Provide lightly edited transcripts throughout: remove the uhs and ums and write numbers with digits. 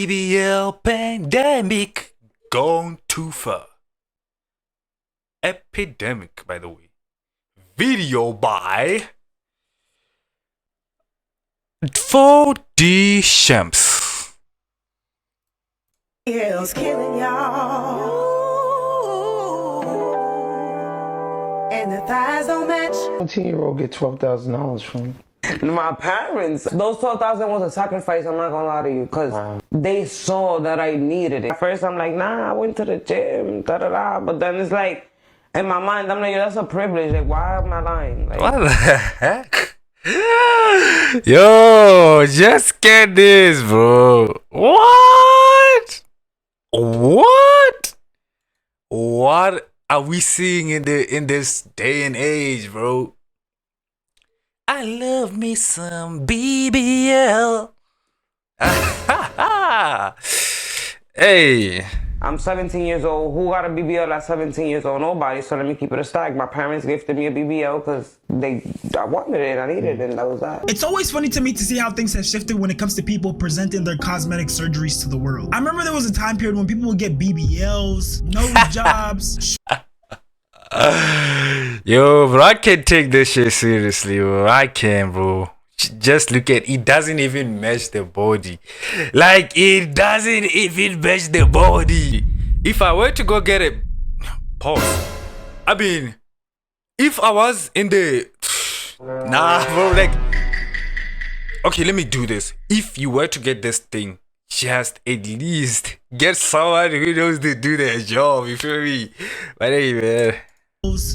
BBL Pandemic gone too far. Epidemic, by the way. Video by 4D Shams. Hell's killing y'all. And the thighs don't match. 17-year-old get $12,000 from my parents. Those 12,000 was a sacrifice, I'm not gonna lie to you, because they saw that I needed it. At first I'm like, nah, I went to the gym, da-da-da, but then it's like, in my mind, I'm like, yo, that's a privilege, like, why am I lying? Like, What the heck? Yo, just get this, bro. What? What are we seeing in this day and age, bro? I love me some BBL. Hey. I'm 17 years old. Who got a BBL at 17 years old? Nobody. So let me keep it a stack. My parents gifted me a BBL because I wanted it, I needed it, and that was that. It's always funny to me to see how things have shifted when it comes to people presenting their cosmetic surgeries to the world. I remember there was a time period when people would get BBLs, nose jobs. Yo, bro, I can't take this shit seriously, bro. I can't, bro. Just look at it. Doesn't even match the body. Like, it doesn't even match the body. If I were to go get it, pause. I mean, if I was in the nah, bro, like, okay, let me do this. If you were to get this thing, just at least get someone who knows to do their job. You feel me? But hey, man.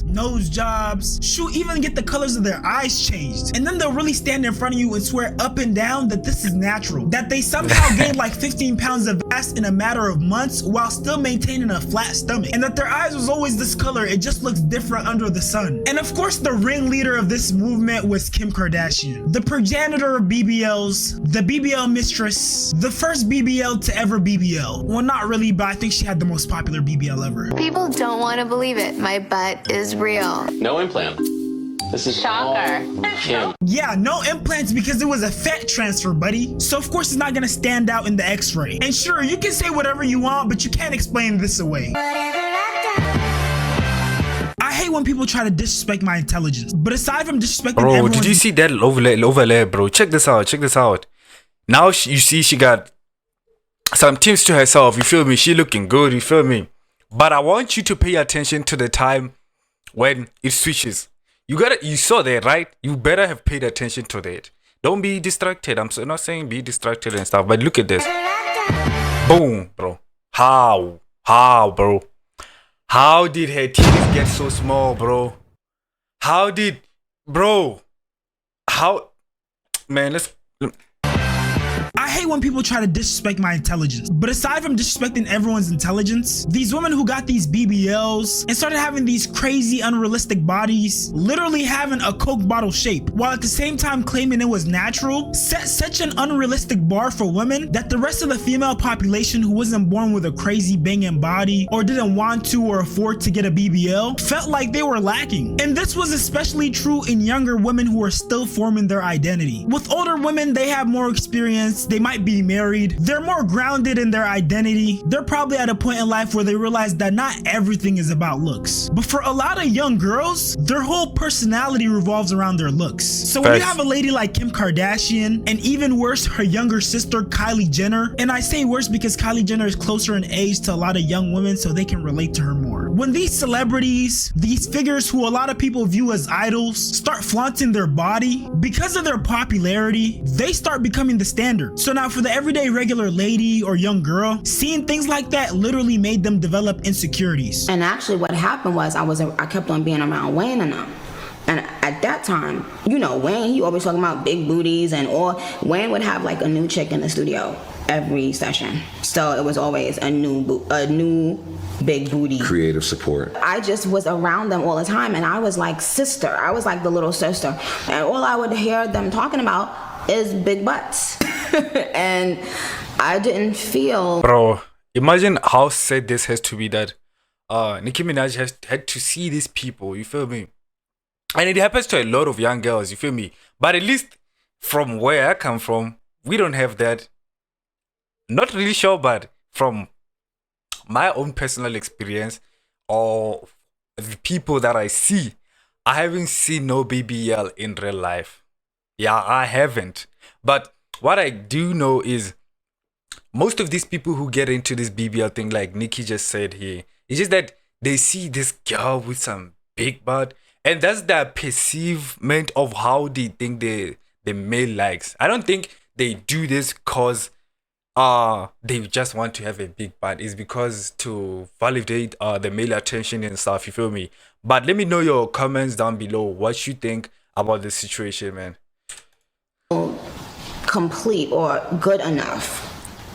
Nose jobs, shoot, even get the colors of their eyes changed. And then they'll really stand in front of you and swear up and down that this is natural, that they somehow gained like 15 pounds of mass in a matter of months while still maintaining a flat stomach, and that their eyes was always this color, it just looks different under the sun. And of course, the ringleader of this movement was Kim Kardashian, the progenitor of BBLs, the BBL mistress, the first BBL to ever BBL. Well, not really, but I think she had the most popular BBL ever. People don't want to believe it. My butt is real. No implant. This is Shocker. Kim. Yeah, no implants because it was a fat transfer, buddy. So of course it's not gonna stand out in the x-ray. And sure, you can say whatever you want, but you can't explain this away. I hate when people try to disrespect my intelligence. But aside from disrespecting Bro, did you see that overlay, bro? Check this out. Now you see she got some tips to herself, you feel me? She looking good, you feel me? But I want you to pay attention to the time when it switches. You saw that, right? You better have paid attention to that. Don't be distracted. I'm not saying be distracted and stuff, but look at this. Boom, bro. How, bro? How did her titties get so small, bro? Man, I hate when people try to disrespect my intelligence. But aside from disrespecting everyone's intelligence, these women who got these BBLs and started having these crazy unrealistic bodies, literally having a Coke bottle shape, while at the same time claiming it was natural, set such an unrealistic bar for women that the rest of the female population who wasn't born with a crazy banging body or didn't want to or afford to get a BBL felt like they were lacking. And this was especially true in younger women who are still forming their identity. With older women, they have more experience, they might be married, they're more grounded in their identity, they're probably at a point in life where they realize that not everything is about looks. But for a lot of young girls, their whole personality revolves around their looks. So when you have a lady like Kim Kardashian, and even worse, her younger sister Kylie Jenner, and I say worse because Kylie Jenner is closer in age to a lot of young women so they can relate to her more. When these celebrities, these figures who a lot of people view as idols, start flaunting their body, because of their popularity, they start becoming the standard. So now for the everyday regular lady or young girl, seeing things like that literally made them develop insecurities. And actually what happened was I kept on being around Wayne and them. And at that time, you know, Wayne, he always talking about big booties and all. Wayne would have like a new chick in the studio every session. So it was always a new big booty. Creative support. I just was around them all the time and I was like sister. I was like the little sister. And all I would hear them talking about is big butts. And I didn't feel... Bro, imagine how sad this has to be that Nicki Minaj had to see these people, you feel me? And it happens to a lot of young girls, you feel me? But at least from where I come from, we don't have that not really sure, but from my own personal experience or the people that I see, I haven't seen no BBL in real life. Yeah, I haven't. But what I do know is most of these people who get into this BBL thing, like Nikki just said here, it's just that they see this girl with some big butt, and that's their perceivement of how they think the male likes. I don't think they do this cause they just want to have a big butt. It's because to validate the male attention and stuff, you feel me? But let me know your comments down below what you think about this situation, man. Complete or good enough.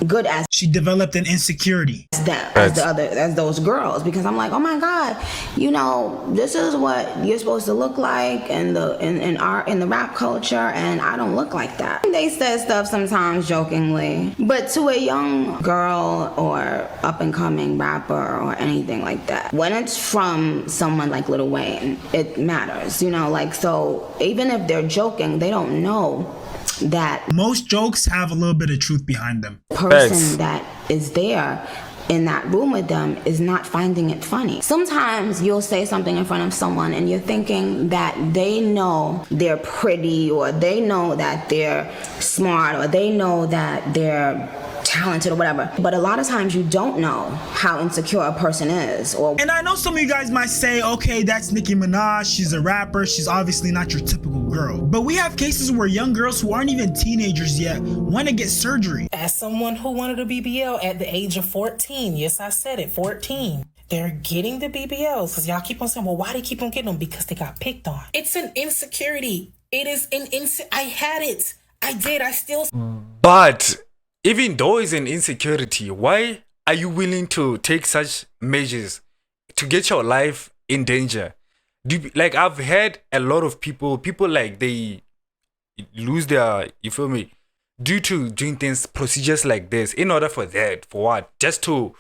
Good as She developed an insecurity. that as those girls, because I'm like, oh my God, you know, this is what you're supposed to look like in the rap culture, and I don't look like that. They said stuff sometimes jokingly, but to a young girl or up and coming rapper or anything like that, when it's from someone like Lil Wayne, it matters, you know, like, so even if they're joking, they don't know that Most jokes have a little bit of truth behind them. person that is there in that room with them is not finding it funny. Sometimes you'll say something in front of someone and you're thinking that they know they're pretty, or they know that they're smart, or they know that they're talented or whatever, but a lot of times you don't know how insecure a person is. Or And I know some of you guys might say, okay, that's Nicki Minaj, she's a rapper, she's obviously not your typical girl. But we have cases where young girls who aren't even teenagers yet want to get surgery. As someone who wanted a BBL at the age of 14, yes, I said it, 14. They're getting the BBLs because y'all keep on saying, well, why they keep on getting them? Because they got picked on. It's an insecurity. It is an I had it. I did. I still. But even though it's an insecurity, why are you willing to take such measures to get your life in danger? Like, I've heard a lot of people like they lose their, you feel me, due to doing things, procedures like this, in order for that, for what? Just to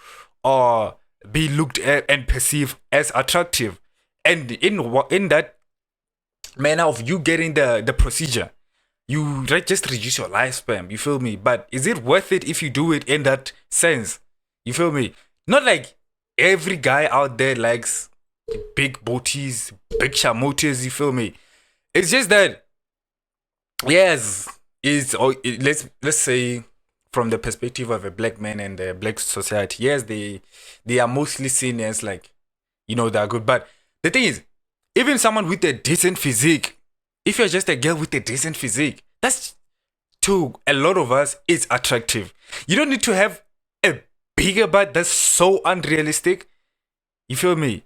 be looked at and perceived as attractive. And in that manner of you getting the procedure, you just reduce your lifespan, you feel me? But is it worth it if you do it in that sense? You feel me? Not like every guy out there likes big booties, big shamotas, you feel me? It's just that, yes, let's say from the perspective of a black man and the black society, yes, they are mostly seen as like, you know, they're good. But the thing is, even someone with a decent physique, if you're just a girl with a decent physique, that's, to a lot of us, it's attractive. You don't need to have a bigger butt that's so unrealistic. You feel me?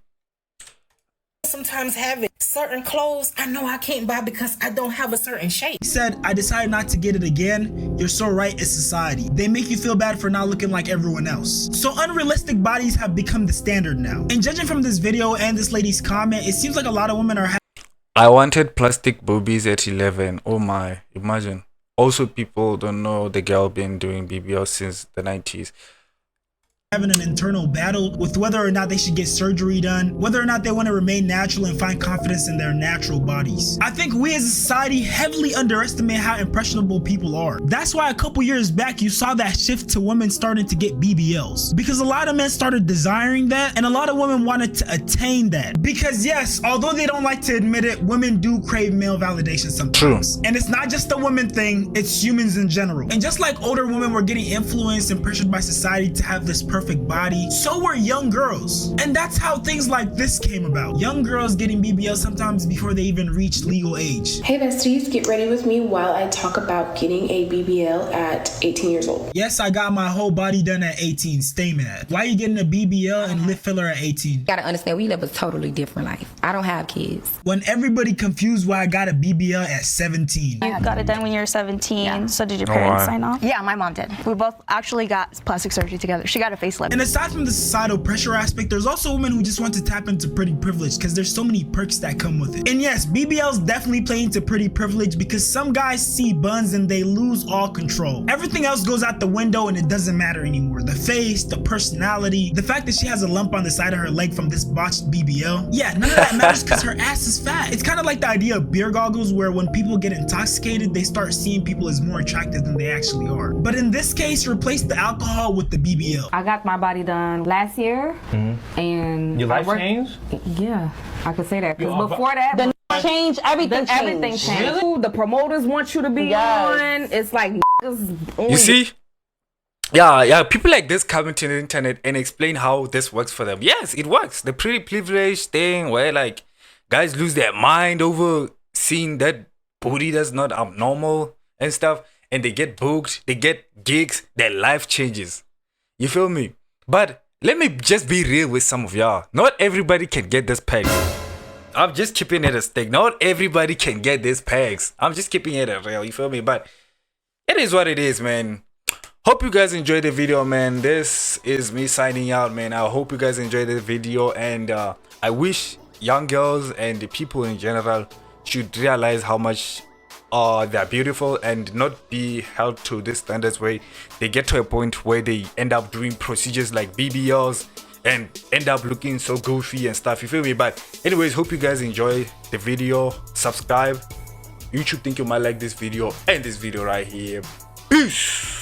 Sometimes have it. Certain clothes I know I can't buy because I don't have a certain shape. He said, I decided not to get it again. You're so right, it's society. They make you feel bad for not looking like everyone else. So unrealistic bodies have become the standard now. And judging from this video and this lady's comment, it seems like a lot of women are I wanted plastic boobies at 11. Oh my, imagine. Also, people don't know the girl been doing BBL since the 90s. having an internal battle with whether or not they should get surgery done, whether or not they want to remain natural and find confidence in their natural bodies. I think we as a society heavily underestimate how impressionable people are. That's why a couple years back you saw that shift to women starting to get BBLs, because a lot of men started desiring that and a lot of women wanted to attain that. Because yes, although they don't like to admit it, women do crave male validation sometimes. True. And it's not just a women thing, it's humans in general. And just like older women were getting influenced and pressured by society to have this perfect body, so were young girls. And that's how things like this came about. Young girls getting BBL sometimes before they even reached legal age. Hey besties, get ready with me while I talk about getting a BBL at 18 years old. Yes, I got my whole body done at 18. Stay mad. Why are you getting a BBL and lip filler at 18? You gotta understand, we live a totally different life. I don't have kids. When everybody confused why I got a BBL at 17. You got it done when you were 17, so did your parents sign off? Yeah, my mom did. We both actually got plastic surgery together. She got a face bracelet. And aside from the societal pressure aspect, there's also women who just want to tap into pretty privilege because there's so many perks that come with it. And yes, BBLs definitely play into pretty privilege because some guys see buns and they lose all control. Everything else goes out the window and it doesn't matter anymore. The face, the personality, the fact that she has a lump on the side of her leg from this botched BBL. Yeah, none of that matters because her ass is fat. It's kind of like the idea of beer goggles where when people get intoxicated, they start seeing people as more attractive than they actually are. But in this case, replace the alcohol with the BBL. I got my body done last year, and your life changed? Yeah, I could say that. Because before that, everything changed. Really? The promoters want you to be on. It's like you see? Yeah, people like this come into the internet and explain how this works for them. Yes, it works. The pretty privilege thing where like guys lose their mind over seeing that booty that's not abnormal and stuff, and they get booked, they get gigs, their life changes. You feel me? But let me just be real with some of y'all. Not everybody can get this pegs. I'm just keeping it a stick. Not everybody can get this pegs. I'm just keeping it a real. You feel me? But it is what it is, man. Hope you guys enjoyed the video, man. This is me signing out, man. I hope you guys enjoyed the video, and I wish young girls and the people in general should realize how much they're beautiful and not be held to these standards where they get to a point where they end up doing procedures like BBLs and end up looking so goofy and stuff. You feel me? But anyways, hope you guys enjoy the video. Subscribe. YouTube think you might like this video and this video right here. Peace.